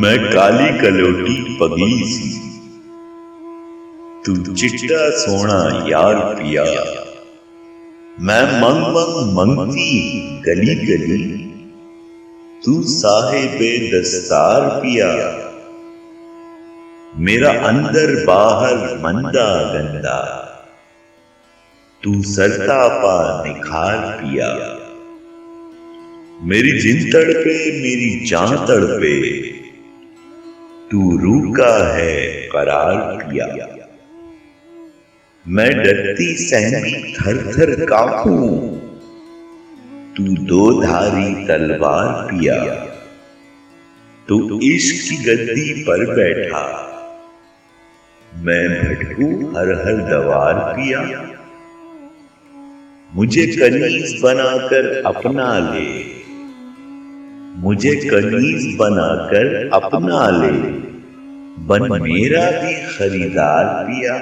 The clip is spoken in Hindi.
मैं काली कलोटी पगली सी, तू चिट्टा सोना यार पिया। मैं मंग मंग मंगती गली गली, तू साहिबे दस्तार पिया। मेरा अंदर बाहर मंदा गंदा, तू सरता पा निखार पिया। मेरी जिन तड़पे मेरी जान तड़पे, तू रूका है करार पिया। मैं डरती सहमी थर थर कांपूं, तू दो धारी तलवार पिया। तू इश्क की गद्दी पर बैठा, मैं भटकूं हर हर दवार पिया। मुझे कनीज बनाकर अपना ले, मुझे कनीज बनाकर अपना ले, बन मेरा भी खरीदार पिया।